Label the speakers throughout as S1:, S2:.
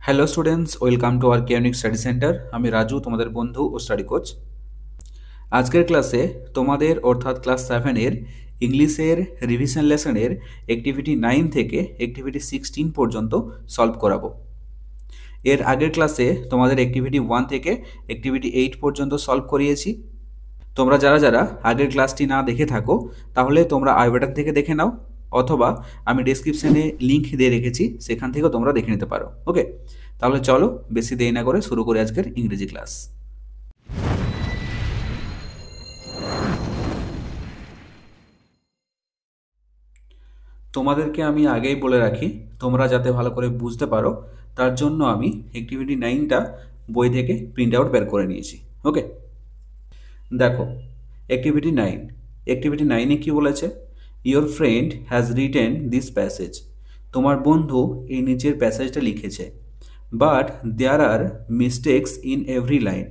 S1: Hello students, welcome to our কেয়ারনিক study centre. আমি রাজু, তোমাদের বন্ধু ও স্টাডি কোচ। আজকের ক্লাসে তোমাদের অর্থাৎ ক্লাস 7-এর ইংলিশের রিভিশন লেসনের অ্যাক্টিভিটি 9 থেকে অ্যাক্টিভিটি 16 পর্যন্ত সলভ করাবো। এর আগের ক্লাসে তোমাদের অ্যাক্টিভিটি 1 থেকে অ্যাক্টিভিটি 8 পর্যন্ত সলভ করিয়েছি। তোমরা যারা যারা আগের ক্লাসটি না দেখে থাকো তাহলে তোমরা আই বাটন থেকে দেখে নাও, অথবা আমি ডেসক্রিপশনে লিংক দিয়ে রেখেছি, সেখান থেকেও তোমরা দেখে নিতে পারো। ওকে, তাহলে চলো বেশি দেরি না করে শুরু করি আজকের ইংরেজি ক্লাস। তোমাদেরকে আমি আগেই বলে রাখি, তোমরা যাতে ভালো করে বুঝতে পারো তার জন্য আমি অ্যাক্টিভিটি 9টা বই থেকে প্রিন্ট আউট বের করে নিয়েছি। ওকে, দেখো অ্যাক্টিভিটি 9-এ কি বলেছে? Your friend has written this passage. তোমার বন্ধু এই নিচের প্যাসেজটা লিখেছে। But there are mistakes in every line.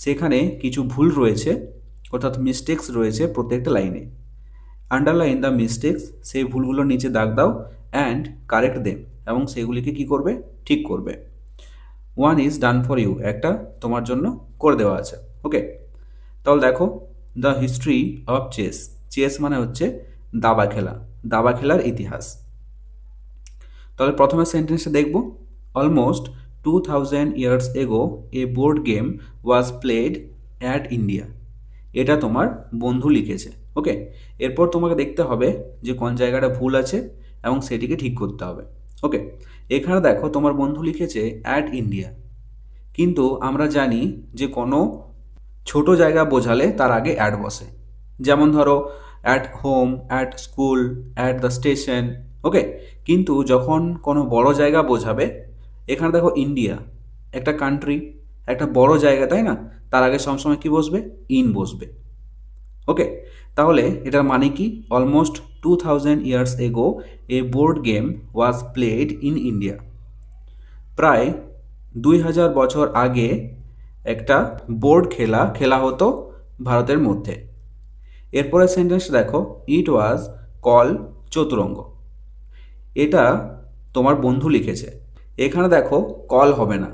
S1: সেখানে কিছু ভুল রয়েছে, অর্থাৎ মিস্টেক্স রয়েছে প্রত্যেকটা লাইনে। আন্ডারলাইন দ্য মিস্টেক্স, সেই ভুলগুলোর নিচে দাগ দাও। অ্যান্ড কারেক্ট দেম, এবং সেগুলিকে কি করবে? ঠিক করবে। One is done for you, একটা তোমার জন্য করে দেওয়া আছে। ওকে, তাহলে দেখো, the history of chess. Chess মানে হচ্ছে দাবা খেলা, দাবা খেলার ইতিহাস। তাহলে প্রথমে সেন্টেন্সটা দেখব। Almost 2000 years ago A board game was played at India. এটা তোমার বন্ধু লিখেছে। ওকে, এরপর তোমাকে দেখতে হবে যে কোন জায়গাটা ভুল আছে এবং সেটিকে ঠিক করতে হবে। ওকে, এখানে দেখো তোমার বন্ধু লিখেছে অ্যাট ইন্ডিয়া, কিন্তু আমরা জানি যে কোনো ছোট জায়গা বোঝালে তার আগে অ্যাট বসে। যেমন ধরো at home, at school, at the station. Okay, কিন্তু যখন কোনো বড় জায়গা বোঝাবে, এখানে দেখো ইন্ডিয়া একটা কান্ট্রি, একটা বড় জায়গা, তাই না? তার আগে সবসময় কি বসবে? ইন বসবে। ওকে, তাহলে এটার মানে কি? Almost 2000 years ago A board game was played in India. প্রায় 2000 বছর আগে একটা বোর্ড খেলা খেলা হতো ভারতের মধ্যে। এরপরে সেন্টেন্স দেখো, ইট ওয়াজ কল চতুরঙ্গ। এটা তোমার বন্ধু লিখেছে। এখানে দেখো কল হবে না।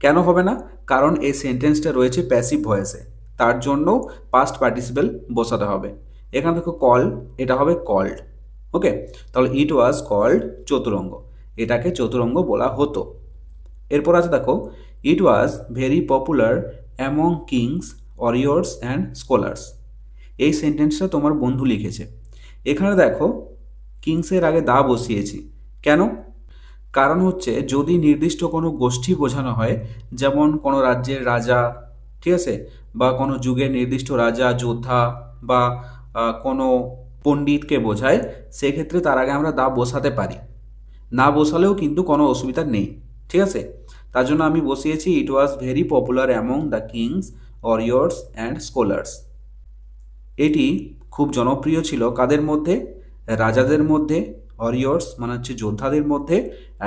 S1: কেন হবে না? কারণ এই সেন্টেন্সটা রয়েছে প্যাসিভ ভয়েসে, তার জন্য পাস্ট পার্টিসিপেল বসাতে হবে। এখানে দেখো কল, এটা হবে কল্ড। ওকে, তাহলে ইট ওয়াজ কল্ড চতুরঙ্গ, এটাকে চতুরঙ্গ বলা হতো। এরপর আছে দেখো, it was very popular among kings, warriors and scholars. এই সেন্টেন্সটা তোমার বন্ধু লিখেছে। এখানে দেখো কিংসের আগে দা বসিয়েছি। কেন? কারণ হচ্ছে যদি নির্দিষ্ট কোনো গোষ্ঠী বোঝানো হয়, যেমন কোনো রাজ্যের রাজা, ঠিক আছে, বা কোনো যুগের নির্দিষ্ট রাজা, যোদ্ধা, বা কোনো পণ্ডিতকে বোঝায়, সেক্ষেত্রে তার আগে আমরা দা বসাতে পারি। না বসালেও কিন্তু কোনো অসুবিধা নেই, ঠিক আছে? তার জন্য আমি বসিয়েছি it was very popular among the kings, warriors and scholars. এটি খুব জনপ্রিয় ছিল কাদের মধ্যে? রাজাদের মধ্যে, ওয়ারিয়র্স মানে হচ্ছে যোদ্ধাদের মধ্যে,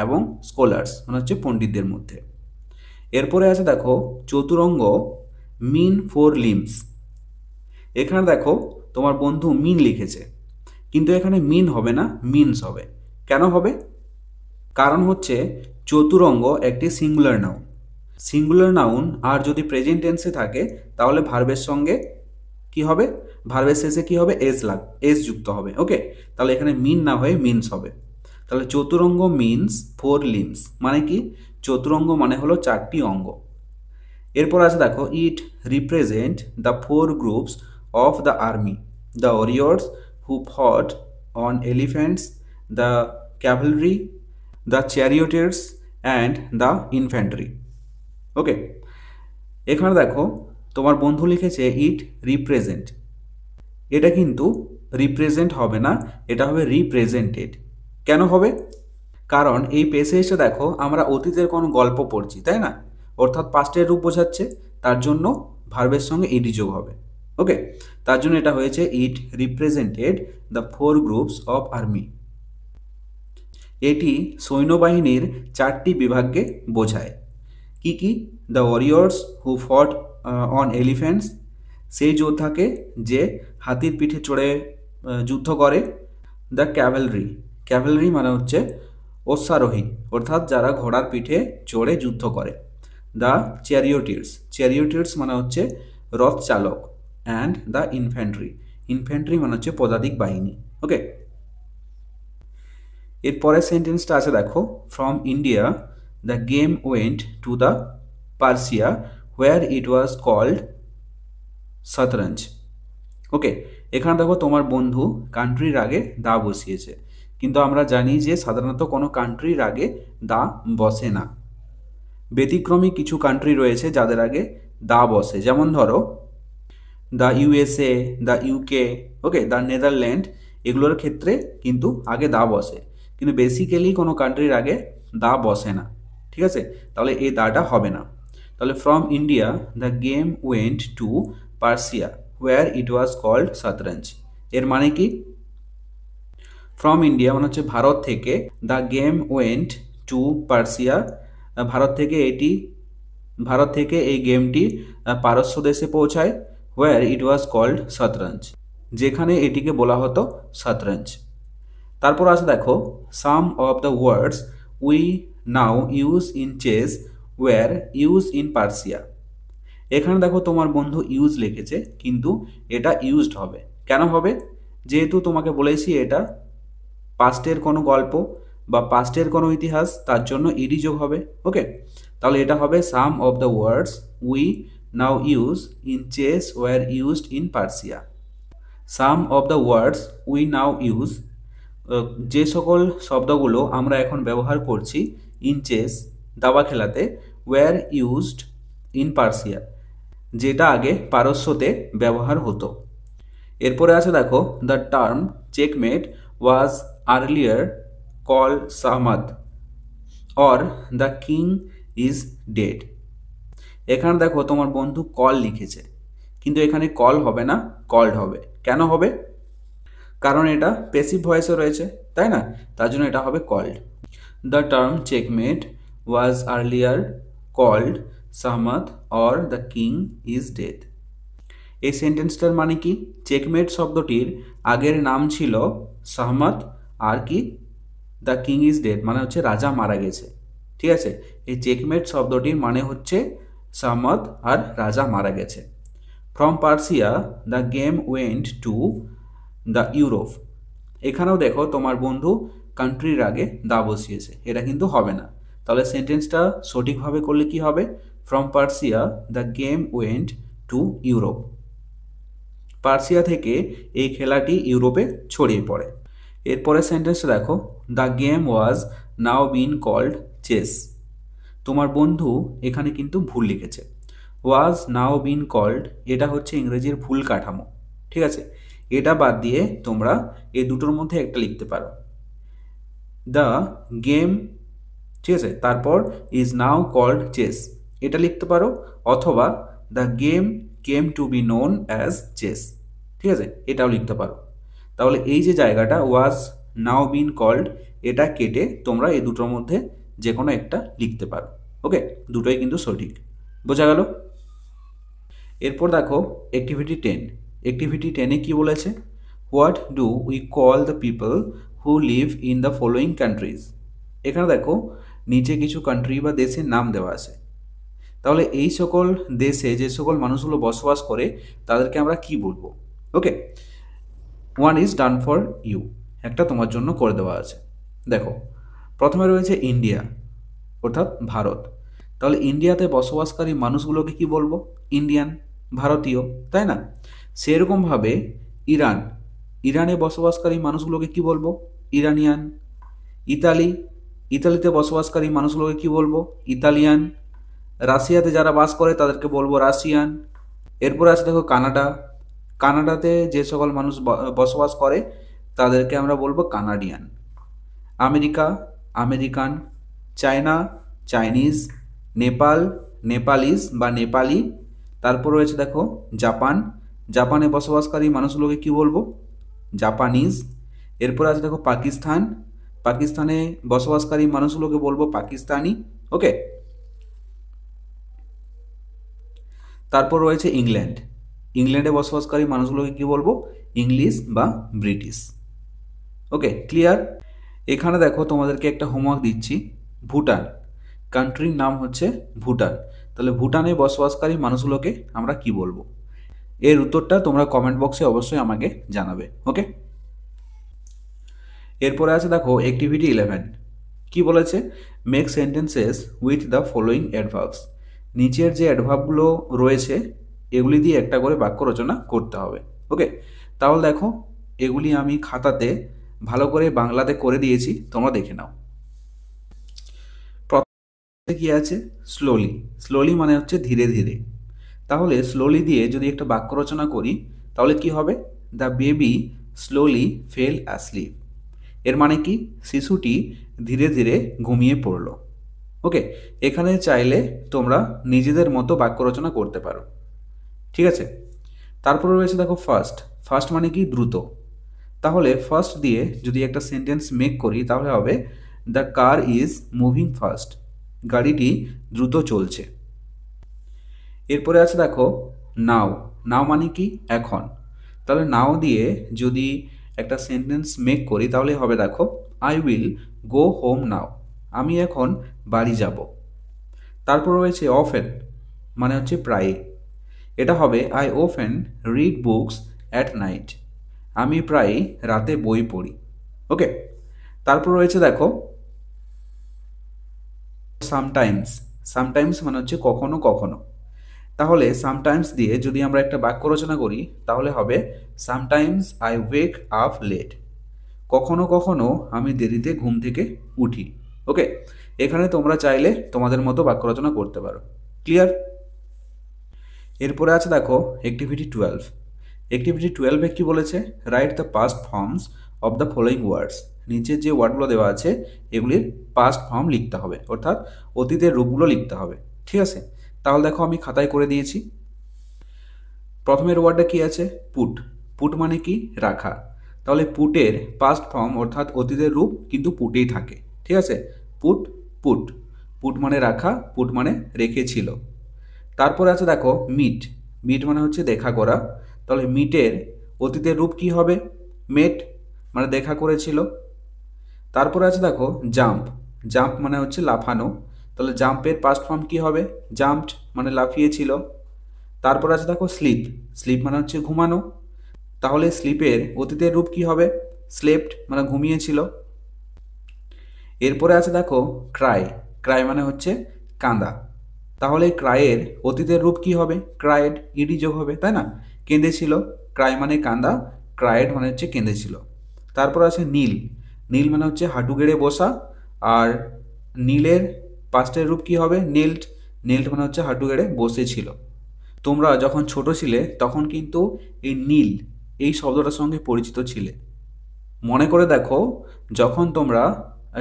S1: এবং স্কলার্স মানে হচ্ছে পণ্ডিতদের মধ্যে। এরপরে আছে দেখো চতুরঙ্গ মিন ফোর লিমস। এখানে দেখো তোমার বন্ধু মিন লিখেছে, কিন্তু এখানে মিন হবে না, মিনস হবে। কেন হবে? কারণ হচ্ছে চতুরঙ্গ একটি সিঙ্গুলার নাউন। সিঙ্গুলার নাউন আর যদি প্রেজেন্ট টেন্সে থাকে তাহলে ভার্বের সঙ্গে কি হবে? ভার্বের শেষে কি হবে? এস যুক্ত হবে। ওকে, তাহলে এখানে মিন না হয়ে মিনস হবে। তাহলে চতুরঙ্গ মিনস ফোর লিমস, মানে কি? চতুরঙ্গ মানে হলো চারটি অঙ্গ। এরপর আছে দেখো, it represent the four groups of the army, the warriors who fought on elephants, the cavalry, the charioteers and the infantry. Okay, এখানে দেখো তোমার বন্ধু লিখেছে ইট রিপ্রেজেন্ট। এটা কিন্তু রিপ্রেজেন্ট হবে না, এটা হবে রিপ্রেজেন্টেড। কেন হবে? কারণ এই প্যাসেজটা দেখো আমরা অতীতের কোনো গল্প পড়ছি, তাই না? অর্থাৎ পাস্টের রূপ বোঝাচ্ছে, তার জন্য ভার্বের সঙ্গে ইডি যোগ হবে। ওকে, তার জন্য এটা হয়েছে it represented the four groups of army. এটি সৈন্যবাহিনীর চারটি বিভাগকে বোঝায়। কি কি? The warriors who fought on elephants, সেই যোদ্ধাকে যে হাতির পিঠে চড়ে যুদ্ধ করে। দ্য ক্যাভেলরি, ক্যাভেলরি মানে হচ্ছে অশ্বারোহী অর্থাৎ যারা ঘোড়ার পিঠে চড়ে যুদ্ধ করে। দ্য চ্যারিয়টিয়ার্স, চ্যারিয়টিয়ার্স মানে হচ্ছে রথ চালক। অ্যান্ড দ্য ইনফ্যান্ট্রি, ইনফ্যান্ট্রি মানে হচ্ছে পদাতিক বাহিনী। ওকে, এর পরের সেন্টেন্সটা আছে দেখো, from India the game went to the Persia where it was called shatranj. Okay, এখানে দেখো তোমার বন্ধু কান্ট্রির আগে দা বসিয়েছে, কিন্তু আমরা জানি যে সাধারণত কোনো কান্ট্রির আগে দা বসে না। ব্যতিক্রমী কিছু কান্ট্রি রয়েছে যাদের আগে দা বসে, যেমন ধরো the USA, the UK, okay, the Netherland, এগুলোর ক্ষেত্রে কিন্তু আগে দা বসে, কিন্তু বেসিক্যালি কোনো কান্ট্রির আগে দা বসে না। ঠিক আছে, তাহলে এই দাটা হবে না। তাহলে from India the game went to Persia where it was called Shatranj. এর মানে কি? ফ্রম ইন্ডিয়া মানে হচ্ছে ভারত থেকে, the game went to Persia, ভারত থেকে এই গেমটি পারস্য দেশে পৌঁছায়, হোয়ার ইট ওয়াজ কল্ড শতরঞ্জ, যেখানে এটিকে বলা হতো শতরঞ্জ। তারপর আছে দেখো, some of the words we now use in chess were use in Persia. এখানে দেখো তোমার বন্ধু ইউজ লিখেছে, কিন্তু এটা ইউজড হবে। কেন হবে? যেহেতু তোমাকে বলেছি এটা পাস্টের কোনো গল্প বা পাস্টের কোনো ইতিহাস, তার জন্য ইডি যোগ হবে। ওকে, তাহলে এটা হবে some of the words we now use in chess were used in Persia. Some of the words we now use, যে সকল শব্দগুলো আমরা এখন ব্যবহার করছি ইন চেস, দাবা খেলাতে, ওয়ার ইউজড ইন পার্সিয়া, যেটা আগে পারস্যতে ব্যবহার হতো। এরপরে আছে দেখো, the term checkmate was earlier call shahmat or the king is dead. এখানে দেখো তোমার বন্ধু কল লিখেছে, কিন্তু এখানে কল হবে না, কল্ড হবে। কেন হবে? কারণ এটা প্যাসিভ ভয়েসে রয়েছে, তাই না? তার জন্য এটা হবে called. The term checkmate was earlier called shahmat or the king is dead. এই সেন্টেন্সটার মানে কি? চেকমেট শব্দটির আগের নাম ছিল সাহমাদ, আর কি দ্য কিং ইজ ডেড মানে হচ্ছে রাজা মারা গেছে। ঠিক আছে, এই চেকমেট শব্দটির মানে হচ্ছে সাহমাদ আর রাজা মারা গেছে। From Persia the game went to the Europe. এখানেও দেখো তোমার বন্ধু কান্ট্রির আগে দা বসিয়েছে, এটা কিন্তু হবে না। তাহলে সেন্টেন্সটা সঠিকভাবে করলে কি হবে? From Persia the game went to Europe. পার্সিয়া থেকে এই খেলাটি ইউরোপে ছড়িয়ে পড়ে। এরপরে সেন্টেন্সটা দেখো, the game was now been called chess. তোমার বন্ধু এখানে কিন্তু ভুল লিখেছে। ওয়াজ নাও বিন কল্ড, এটা হচ্ছে ইংরেজির ভুল কাঠামো। ঠিক আছে, এটা বাদ দিয়ে তোমরা এই দুটোর মধ্যে একটা লিখতে পারো, দ্য গেম, ঠিক আছে, তারপর ইজ নাও কল্ড চেস, এটা লিখতে পারো, অথবা the game came to be known as chess. ঠিক আছে, এটাও লিখতে পারো। তাহলে এই যে জায়গাটা ওয়াজ নাও বিন কল্ড, এটা কেটে তোমরা এই দুটোর মধ্যে যে কোনো একটা লিখতে পারো। ওকে, দুটোই কিন্তু সঠিক। বোঝা গেল? এরপর দেখো অ্যাক্টিভিটি 10। অ্যাক্টিভিটি 10-এ কি বলেছে? What do we call the people who live in the following countries. এখানে দেখো নিচে কিছু কান্ট্রি বা দেশের নাম দেওয়া আছে। তাহলে এই সকল দেশে যে সকল মানুষগুলো বসবাস করে তাদেরকে আমরা কি বলবো? Okay, one is done for you, একটা তোমার জন্য করে দেওয়া আছে। দেখো, প্রথমে রয়েছে ইন্ডিয়া, অর্থাৎ ভারত। তাহলে ইন্ডিয়াতে বসবাসকারী মানুষগুলোকে কি বলবো? ইন্ডিয়ান, ভারতীয়, তাই না? সেরকমভাবে ইরান, ইরানে বসবাসকারী মানুষগুলোকে কি বলবো? ইরানিয়ান। ইতালি, ইতালিতে বসবাসকারী মানুষগুলোকে কি বলবো? ইতালিয়ান। রাশিয়াতে যারা বাস করে তাদেরকে বলবো রাশিয়ান। এরপরে আছে দেখো কানাডা, কানাডাতে যে সকল মানুষ বসবাস করে তাদেরকে আমরা বলবো Canadian. America, American. China, Chinese. Nepal, Nepalese বা নেপালি। তারপর রয়েছে দেখো জাপান, জাপানে বসবাসকারী মানুষগুলোকে কি বলবো? জাপানিজ। এরপর আছে দেখো পাকিস্তান, পাকিস্তানে বসবাসকারী মানুষগুলোকে বলবো পাকিস্তানি। ওকে, তারপর রয়েছে ইংল্যান্ড, ইংল্যান্ডে বসবাসকারী মানুষগুলোকে কি বলবো? ইংলিশ বা ব্রিটিশ। ওকে, ক্লিয়ার? এখানে দেখো তোমাদেরকে একটা হোমওয়ার্ক দিচ্ছি। ভুটান, কান্ট্রির নাম হচ্ছে ভুটান। তাহলে ভুটানে বসবাসকারী মানুষগুলোকে আমরা কি বলবো? এর উত্তরটা তোমরা কমেন্ট বক্সে অবশ্যই আমাকে জানাবে। ওকে, এরপরে আছে দেখো অ্যাক্টিভিটি 11। কি বলেছে? Make sentences with the following adverbs. নিচের যে অ্যাডভার্বগুলো রয়েছে এগুলি দিয়ে একটা করে বাক্য রচনা করতে হবে। ওকে, তাহলে দেখো এগুলি আমি খাতাতে ভালো করে বাংলাতে করে দিয়েছি, তোমরা দেখে নাও। প্রথমে কি আছে? স্লোলি। স্লোলি মানে হচ্ছে ধীরে ধীরে। তাহলে স্লোলি দিয়ে যদি একটা বাক্য রচনা করি তাহলে কি হবে? The baby slowly fail asleep. এর মানে কি? শিশুটি ধীরে ধীরে ঘুমিয়ে পড়ল। ওকে, এখানে চাইলে তোমরা নিজেদের মতো বাক্য রচনা করতে পারো। ঠিক আছে, তারপরে রয়েছে দেখো ফার্স্ট। ফার্স্ট মানে কি? দ্রুত। তাহলে ফার্স্ট দিয়ে যদি একটা সেন্টেন্স মেক করি তাহলে হবে the car is moving fast. গাড়িটি দ্রুত চলছে। এরপরে আছে দেখো নাও। নাও মানে কি? এখন। তাহলে নাও দিয়ে যদি একটা সেন্টেন্স মেক করি তাহলে হবে দেখো I will go home now. আমি এখন বাড়ি যাব। তারপর রয়েছে অফেন, মানে হচ্ছে প্রায়। এটা হবে I often read books at night. আমি প্রায় রাতে বই পড়ি। ওকে, তারপর রয়েছে দেখো সামটাইমস। সামটাইমস মানে হচ্ছে কখনো কখনো। তাহলে সামটাইমস দিয়ে যদি আমরা একটা বাক্য রচনা করি তাহলে হবে sometimes I wake up late. কখনো কখনো আমি দেরিতে ঘুম থেকে উঠি। ওকে, এখানে তোমরা চাইলে তোমাদের মতো বাক্য রচনা করতে পারো। ক্লিয়ার? এরপরে আছে দেখো অ্যাক্টিভিটি 12। অ্যাক্টিভিটি 12-এ কি বলেছে? Write the past forms of the following words. নিচের যে ওয়ার্ডগুলো দেওয়া আছে এগুলির পাস্ট ফর্ম লিখতে হবে, অর্থাৎ অতীতের রূপগুলো লিখতে হবে। ঠিক আছে, তাহলে দেখো আমি খাতায় করে দিয়েছি। প্রথমের ওয়ার্ডটা কি আছে? পুট। পুট মানে কি? রাখা। তাহলে পুটের পাস্ট ফর্ম অর্থাৎ অতীতের রূপ কিন্তু পুটেই থাকে। ঠিক আছে, পুট পুট। পুট মানে রাখা, পুট মানে রেখেছিল। তারপরে আছে দেখো মিট। মিট মানে হচ্ছে দেখা করা। তাহলে মিটের অতীতের রূপ কি হবে? মেট, মানে দেখা করেছিল। তারপরে আছে দেখো জাম্প। জাম্প মানে হচ্ছে লাফানো। তাহলে জাম্পের পাস্ট ফর্ম কি হবে? জাম্পড, মানে লাফিয়েছিল। তারপর আছে দেখো স্লিপ। স্লিপ মানে হচ্ছে ঘুমানো। তাহলে স্লিপের অতীতের রূপ কি হবে? স্লেপ্ট, মানে ঘুমিয়েছিল। এরপরে আছে দেখো ক্রাই। ক্রাই মানে হচ্ছে কাঁদা। তাহলে ক্রাইয়ের অতীতের রূপ কি হবে? ক্রাইড, ইডি যোগ হবে, তাই না? কেঁদেছিল। ক্রাই মানে কাঁদা, ক্রাইড মানে হচ্ছে কেঁদেছিল। তারপর আছে নীল। নীল মানে হচ্ছে হাঁটু গেড়ে বসা। আর নীলের পাস্টের রূপ কি হবে? নেল্ট। নেল্ট মানে হচ্ছে হাঁটু গেড়ে বসেছিল। তোমরা যখন ছোট ছিলে তখন কিন্তু এই নীল এই শব্দটার সঙ্গে পরিচিত ছিলে। মনে করে দেখো যখন তোমরা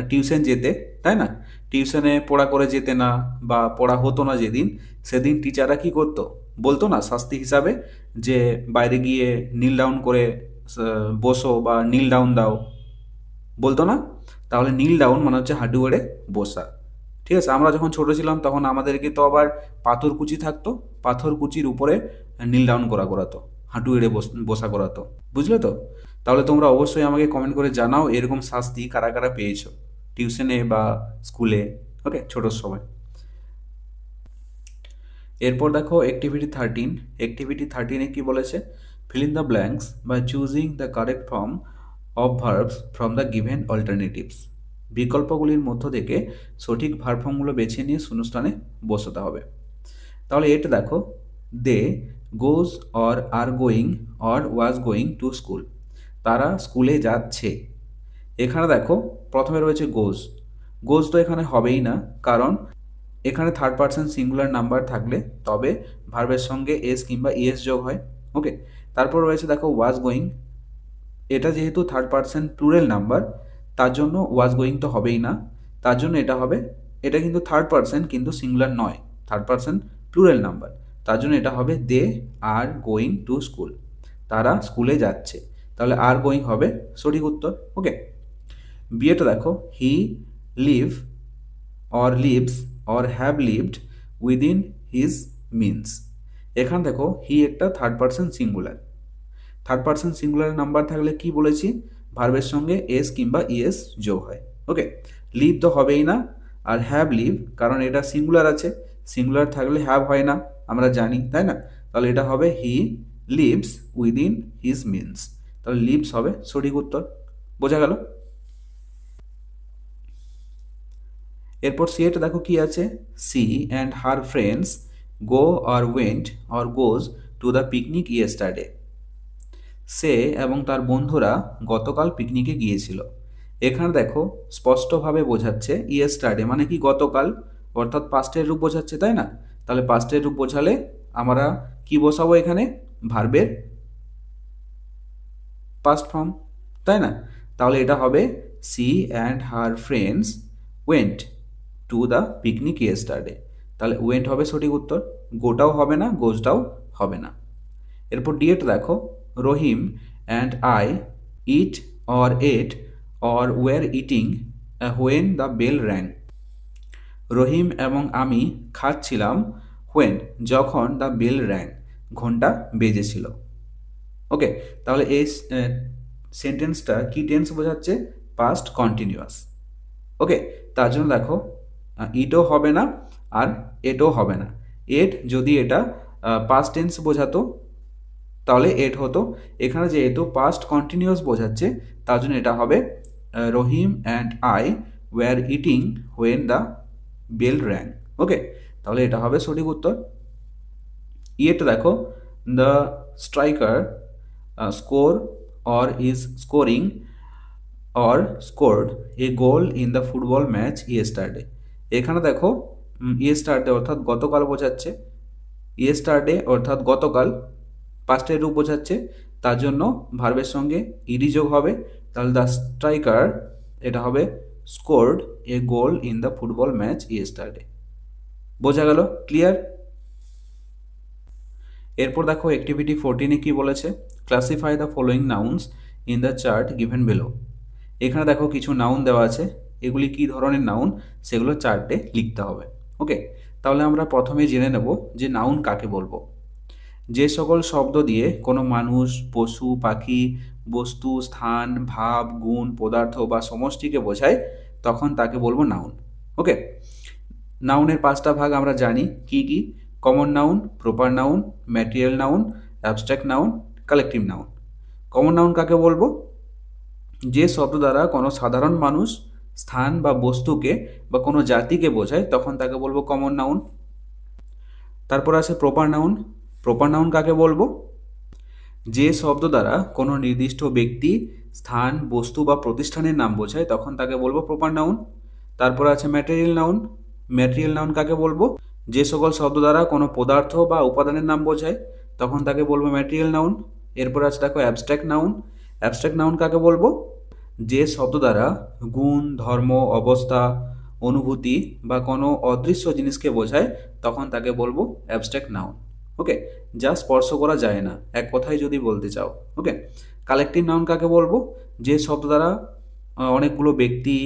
S1: টিউশন যেতে, তাই না? টিউশনে পড়া করে যেতে না বা পড়া হতো না যেদিন, সেদিন টিচাররা কি করতো? বলতো না শাস্তি হিসাবে যে বাইরে গিয়ে নীল ডাউন করে বসো বা নীল ডাউন দাও, বলতো না? তাহলে নীল ডাউন মানে হচ্ছে হাঁটু গেড়ে বসা। ঠিক আছে, আমরা যখন ছোট ছিলাম তখন আমাদেরকে তো আবার পাথরকুচি থাকতো, পাথরকুচির উপরে নীল ডাউন করা করাতো, হাঁটু গেড়ে বসা করাতো। বুঝলে তো? তাহলে তোমরা অবশ্যই আমাকে কমেন্ট করে জানাও এরকম শাস্তি কারা কারা পেয়েছো টিউশনে বা স্কুলে। ওকে, ছোটোর সময়। এরপর দেখো অ্যাক্টিভিটি 13। অ্যাক্টিভিটি 13-এ কি বলেছে? Fill in the blanks by choosing the correct form of verbs from the given alternatives. বিকল্পগুলির মধ্য থেকে সঠিক ভার্ব ফর্মগুলো বেছে নিয়ে শূন্যস্থানে বসাতে হবে। তাহলে এটা দেখো they goes or are going or was going to school. তারা স্কুলে যাচ্ছে। এখানে দেখো প্রথমে রয়েছে গোজ। গোজ তো এখানে হবেই না, কারণ এখানে থার্ড পারসন সিঙ্গুলার নাম্বার থাকলে তবে ভার্বের সঙ্গে এস কিংবা ইএস যোগ হয়। ওকে, তারপর রয়েছে দেখো ওয়াজ গোয়িং। এটা যেহেতু থার্ড পারসন প্লুরাল নাম্বার তার জন্য ওয়াজ গোয়িং তো হবেই না, তার জন্য এটা হবে, এটা কিন্তু থার্ড পারসন কিন্তু সিঙ্গুলার নয়, থার্ড পারসন প্লুরাল নাম্বার, তার জন্য এটা হবে দে আর গোয়িং টু স্কুল। তারা স্কুলে যাচ্ছে। তাহলে আর গোয়িং হবে সঠিক উত্তর। ওকে, বিয়েটা দেখো he live or lives or have lived within his means. এখানে দেখো হি একটা third person singular. Third person singular number থাকলে কি বলেছি? ভার্বের সঙ্গে এস কিংবা ইএস যোগ হয়। ওকে, লিভ তো হবেই না। আর হ্যাভ লিভ, কারণ এটা সিঙ্গুলার আছে, সিঙ্গুলার থাকলে হ্যাভ হয় না, আমরা জানি, তাই না? তাহলে এটা হবে he lives within his means. তাহলে লিভস হবে সঠিক উত্তর। বোঝা গেল? এরপর সি এটা দেখো কি আছে, she and her friends go or went or goes to the picnic yesterday. সে এবং তার বন্ধুরা গতকাল পিকনিকে গিয়েছিল। এখানে দেখো স্পষ্টভাবে বোঝাচ্ছে ইয়েস্টারডে মানে কি গতকাল, অর্থাৎ পাস্টের রূপ বোঝাচ্ছে, তাই না? তাহলে পাস্টের রূপ বোঝালে আমরা কি বসাবো এখানে, ভার্বের পাস্ট ফর্ম, তাই না? তাহলে এটা হবে she and her friends went to the picnic yesterday. তাহলে ওয়েন্ট হবে সঠিক উত্তর, গোটাও হবে না, গোজটাও হবে না। এরপর ডিএট দেখো, Rahim and I eat or ate or were eating when the bell rang. Rahim এবং আমি খাচ্ছিলাম হোয়েন, যখন দ্য বেল র্যাং, ঘন্টা বেজেছিল। ওকে, তাহলে এই সেন্টেন্সটা কি টেন্স বোঝাচ্ছে, পাস্ট কন্টিনিউয়াস। ওকে, তার জন্য দেখো ইটও হবে না আর এটও হবে না। এট যদি এটা পাস্ট টেন্স বোঝাতো তাহলে এট হতো, এখানে যেহেতু পাস্ট কন্টিনিউয়াস বোঝাচ্ছে তার জন্য এটা হবে Rahim and I were eating when the bell rang. Okay, তাহলে এটা হবে সঠিক উত্তর। ইয়েটা দেখো, the striker score or is scoring or scored a goal in the football match yesterday. এখানে দেখো ইয়েস্টারডে অর্থাৎ গতকাল বোঝাচ্ছে, ইয়েস্টারডে অর্থাৎ গতকাল পাস্টের রূপ বোঝাচ্ছে, তার জন্য ভার্বের সঙ্গে ইডি যোগ হবে। তাহলে দ্য স্ট্রাইকার এটা হবে scored a goal in the football match yesterday. বোঝা গেল? ক্লিয়ার? এরপর দেখো অ্যাক্টিভিটি 14-এ কি বলেছে, classify the following nouns in the chart given below. এখানে দেখো কিছু নাউন দেওয়া আছে, এগুলি কি ধরনের নাউন সেগুলো চার্টে লিখতে হবে। ওকে, তাহলে আমরা প্রথমে জেনে নেব যে নাউন কাকে বলবো। যে সকল শব্দ দিয়ে কোনো মানুষ, পশু, পাখি, বস্তু, স্থান, ভাব, গুণ, পদার্থ বা সমষ্টিকে বোঝায় তখন তাকে বলবো নাউন। ওকে, নাউনের 5টা ভাগ আমরা জানি কি কি, common noun, proper noun, material noun, abstract noun, collective noun. Common noun কাকে বলবো, যে শব্দ দ্বারা কোনো সাধারণ মানুষ, স্থান বা বস্তুকে বা কোনো জাতিকে বোঝায় তখন তাকে বলবো কমন নাউন। তারপর আছে প্রপার নাউন। প্রপার নাউন কাকে বলবো, যে শব্দ দ্বারা কোনো নির্দিষ্ট ব্যক্তি, স্থান, বস্তু বা প্রতিষ্ঠানের নাম বোঝায় তখন তাকে বলবো প্রপার নাউন। তারপর আছে ম্যাটেরিয়াল নাউন। ম্যাটেরিয়াল নাউন কাকে বলবো, যে সকল শব্দ দ্বারা কোনো পদার্থ বা উপাদানের নাম বোঝায় তখন তাকে বলবো ম্যাটেরিয়াল নাউন। এরপর আছে দেখো অ্যাবস্ট্রাক্ট নাউন। অ্যাবস্ট্রাক্ট নাউন কাকে বলবো, যে শব্দ দ্বারা গুণ, ধর্ম, অবস্থা, অনুভূতি বা কোনো অদৃশ্য জিনিসকে বোঝায় তখন তাকে বলবো অ্যাবস্ট্রাক্ট নাউন। ওকে, যা স্পর্শ করা যায় না, এক কথায় যদি বলতে চাও। ওকে, কালেকটিভ নাউন কাকে বলবো, যে শব্দ দ্বারা অনেকগুলো ব্যক্তি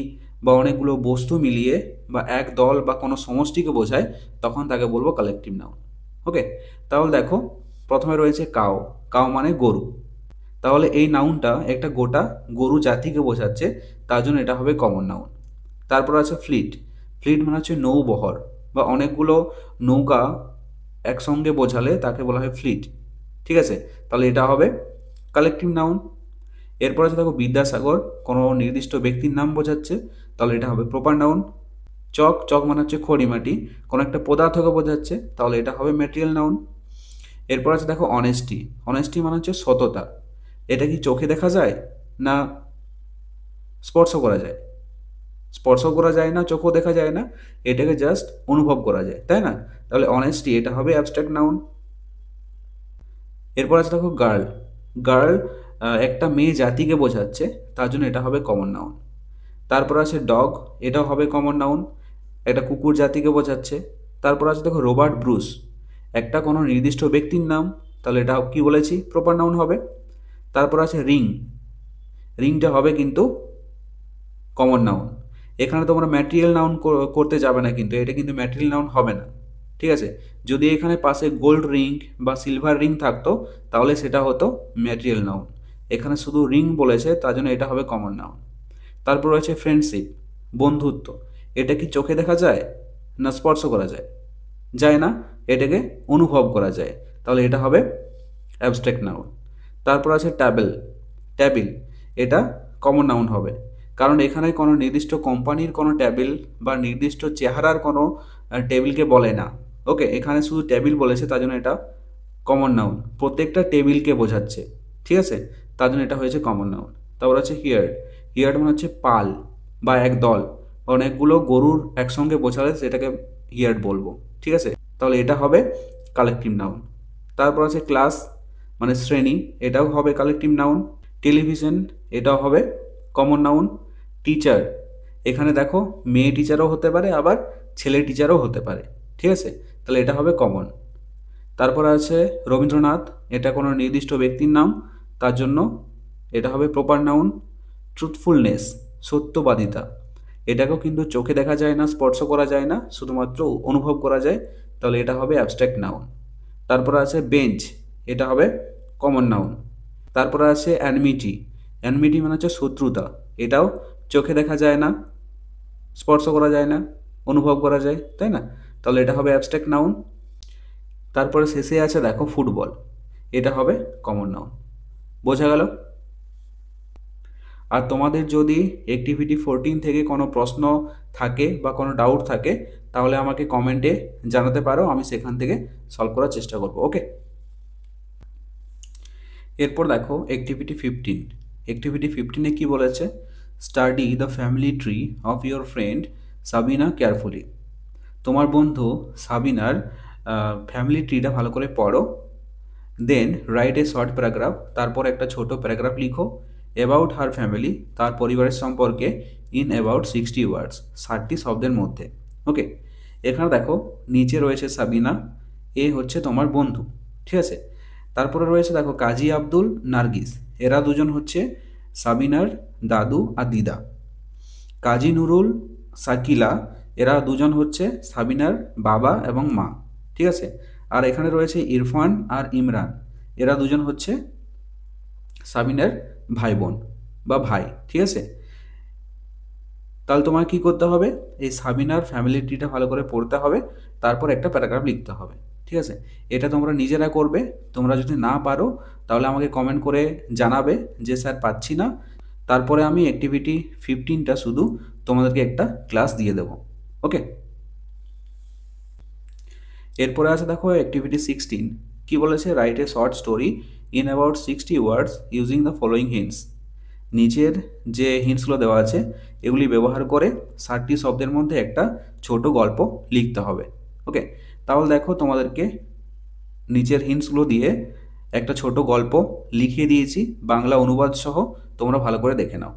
S1: বা অনেকগুলো বস্তু মিলিয়ে বা এক দল বা কোনো সমষ্টিকে বোঝায় তখন তাকে বলবো কালেকটিভ নাউন। ওকে, তাহলে দেখো প্রথমে রয়েছে কাও। কাও মানে গরু, তাহলে এই নাউনটা একটা গোটা গরু জাতিকে বোঝাচ্ছে, তার জন্য এটা হবে কমন নাউন। তারপর আছে ফ্লিট। ফ্লিট মানে হচ্ছে নৌবহর বা অনেকগুলো নৌকা একসঙ্গে বোঝালে তাকে বলা হয় ফ্লিট। ঠিক আছে, তাহলে এটা হবে কালেকটিভ নাউন। এরপর আছে দেখো বিদ্যাসাগর, কোনো নির্দিষ্ট ব্যক্তির নাম বোঝাচ্ছে, তাহলে এটা হবে প্রপার নাউন। চক, চক মানে হচ্ছে খড়িমাটি, কোনো একটা পদার্থকে বোঝাচ্ছে, তাহলে এটা হবে ম্যাটেরিয়াল নাউন। এরপর আছে দেখো অনেস্টি। অনেস্টি মানে হচ্ছে সততা, এটা কি চোখে দেখা যায় না স্পর্শ করা যায়? স্পর্শ করা যায় না, চোখও দেখা যায় না, এটাকে জাস্ট অনুভব করা যায়, তাই না? তাহলে অনেস্টি এটা হবে অ্যাবস্ট্রাক্ট নাউন। এরপর আছে দেখো গার্ল। গার্ল একটা মেয়ে জাতিকে বোঝাচ্ছে, তার জন্য এটা হবে কমন নাউন। তারপর আছে ডগ, এটাও হবে কমন নাউন, একটা কুকুর জাতিকে বোঝাচ্ছে। তারপর আছে দেখো রবার্ট ব্রুস, একটা কোনো নির্দিষ্ট ব্যক্তির নাম, তাহলে এটা কি বলেছি প্রপার নাউন হবে। তারপর আছে রিং। রিংটা হবে কিন্তু কমন নাউন। এখানে তোমরা ম্যাটেরিয়াল নাউন করতে যাবে না, কিন্তু এটা কিন্তু ম্যাটেরিয়াল নাউন হবে না। ঠিক আছে, যদি এখানে পাশে গোল্ড রিং বা সিলভার রিং থাকতো তাহলে সেটা হতো ম্যাটেরিয়াল নাউন, এখানে শুধু রিং বলেছে, তার জন্য এটা হবে কমন নাউন। তারপর রয়েছে ফ্রেন্ডশিপ, বন্ধুত্ব। এটা কি চোখে দেখা যায় না স্পর্শ করা যায়? যায় না, এটাকে অনুভব করা যায়, তাহলে এটা হবে অ্যাবস্ট্রাক্ট নাউন। তারপর আছে ট্যাবেল, ট্যাবিল, এটা কমন নাউন হবে, কারণ এখানে কোনো নির্দিষ্ট কোম্পানির কোনো ট্যাবিল বা নির্দিষ্ট চেহারার কোনো টেবিলকে বলে না। ওকে, এখানে শুধু টেবিল বলেছে, তার জন্য এটা কমন নাউন, প্রত্যেকটা টেবিলকে বোঝাচ্ছে, ঠিক আছে, তার জন্য এটা হয়েছে কমন নাউন। তারপর আছে হিয়ার্ড, হিয়ার্ড মানে হচ্ছে পাল বা এক দল, অনেকগুলো গরুর একসঙ্গে বোঝালে সেটাকে হিয়ার্ড বলবো, ঠিক আছে, তাহলে এটা হবে কালেকটিভ নাউন। তারপর আছে ক্লাস মানে শ্রেণী, এটাও হবে কালেকটিভ নাউন। টেলিভিশন, এটাও হবে কমন নাউন। টিচার, এখানে দেখো মেয়ে টিচারও হতে পারে আবার ছেলে টিচারও হতে পারে, ঠিক আছে, তাহলে এটা হবে কমন। তারপর আছে রবীন্দ্রনাথ, এটা কোনো নির্দিষ্ট ব্যক্তির নাম, তার জন্য এটা হবে প্রপার নাউন। ট্রুথফুলনেস, সত্যবাদিতা, এটাকেও কিন্তু চোখে দেখা যায় না, স্পর্শ করা যায় না, শুধুমাত্র অনুভব করা যায়, তাহলে এটা হবে অ্যাবস্ট্রাক্ট নাউন। তারপর আছে বেঞ্চ, এটা হবে কমন নাউন। তারপরে আছে অ্যানমিটি, অ্যানমিটি মানে হচ্ছে শত্রুতা, এটাও চোখে দেখা যায় না, স্পর্শ করা যায় না, অনুভব করা যায়, তাই না, তাহলে এটা হবে অ্যাবস্ট্রাক্ট নাউন। তারপরে শেষে আছে দেখো ফুটবল, এটা হবে কমন নাউন। বোঝা গেল? আর তোমাদের যদি অ্যাক্টিভিটি 14 থেকে কোনো প্রশ্ন থাকে বা কোনো ডাউট থাকে, তাহলে আমাকে কমেন্টে জানাতে পারো, আমি সেখান থেকে সলভ করার চেষ্টা করব। ওকে, এরপর দেখো অ্যাক্টিভিটি 15। অ্যাক্টিভিটি 15-এ কী বলেছে? Study the family tree of your friend Sabina carefully. তোমার বন্ধু সাবিনার ফ্যামিলি ট্রিটা ভালো করে পড়ো। দেন রাইট এ শর্ট প্যারাগ্রাফ, তারপর একটা ছোট প্যারাগ্রাফ লিখো। অ্যাবাউট হার ফ্যামিলি, তার পরিবারের সম্পর্কে, ইন অ্যাবাউট 60 ওয়ার্ডস, 60 শব্দের মধ্যে। ওকে, এখানে দেখো নিচে রয়েছে সাবিনা, এ হচ্ছে তোমার বন্ধু, ঠিক আছে। তারপরে রয়েছে দেখো কাজী আব্দুল, নার্গিস, এরা দুজন হচ্ছে সাবিনার দাদু আর দিদা। কাজী নুরুল, সাকিলা, এরা দুজন হচ্ছে সাবিনার বাবা এবং মা, ঠিক আছে। আর এখানে রয়েছে ইরফান আর ইমরান, এরা দুজন হচ্ছে সাবিনার ভাই বোন বা ভাই, ঠিক আছে। তাহলে তোমার কি করতে হবে? এই সাবিনার ফ্যামিলি ট্রিটা ভালো করে পড়তে হবে, তারপর একটা প্যারাগ্রাফ লিখতে হবে, ঠিক আছে। এটা তোমরা নিজেরা করবে, তোমরা যদি না পারো তাহলে আমাকে কমেন্ট করে জানাবে যে স্যার পাচ্ছি না, তারপরে আমি অ্যাক্টিভিটি 15টা শুধু তোমাদেরকে একটা ক্লাস দিয়ে দেবো। ওকে, এরপরে আছে দেখো অ্যাক্টিভিটি 16। কি বলেছে? Write a short story in about 60 words using the following hints. নিচের যে হিন্টসগুলো দেওয়া আছে এগুলি ব্যবহার করে 60 শব্দের মধ্যে একটা ছোট গল্প লিখতে হবে। ওকে, তাহলে দেখো তোমাদেরকে নিচের হিন্টসগুলো দিয়ে একটা ছোট গল্প লিখিয়ে দিয়েছি বাংলা অনুবাদ সহ, তোমরা ভালো করে দেখে নাও।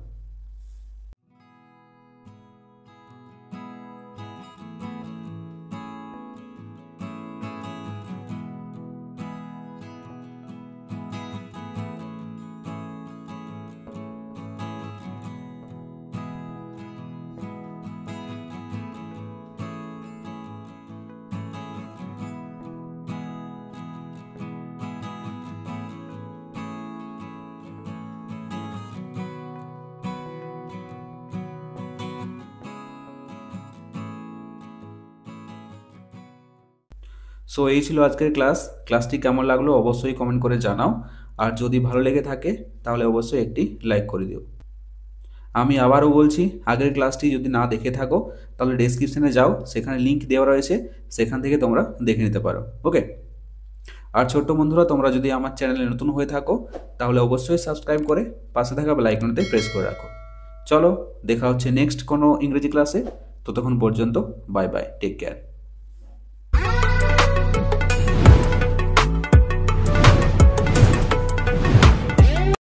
S1: সো এই ছিল আজকের ক্লাসটি কেমন লাগলো অবশ্যই কমেন্ট করে জানাও, আর যদি ভালো লেগে থাকে তাহলে অবশ্যই একটি লাইক করে দিও। আমি আবারও বলছি, আগের ক্লাসটি যদি না দেখে থাকো তাহলে ডেসক্রিপশনে যাও, সেখানে লিঙ্ক দেওয়া রয়েছে, সেখান থেকে তোমরা দেখে নিতে পারো। ওকে, আর ছোট্ট বন্ধুরা, তোমরা যদি আমার চ্যানেলে নতুন হয়ে থাকো তাহলে অবশ্যই সাবস্ক্রাইব করে পাশে থাকা বেল আইকনটিতে প্রেস করে রাখো। চলো দেখা হচ্ছে নেক্সট কোনো ইংরেজি ক্লাসে, ততক্ষণ পর্যন্ত বাই বাই, টেক কেয়ার।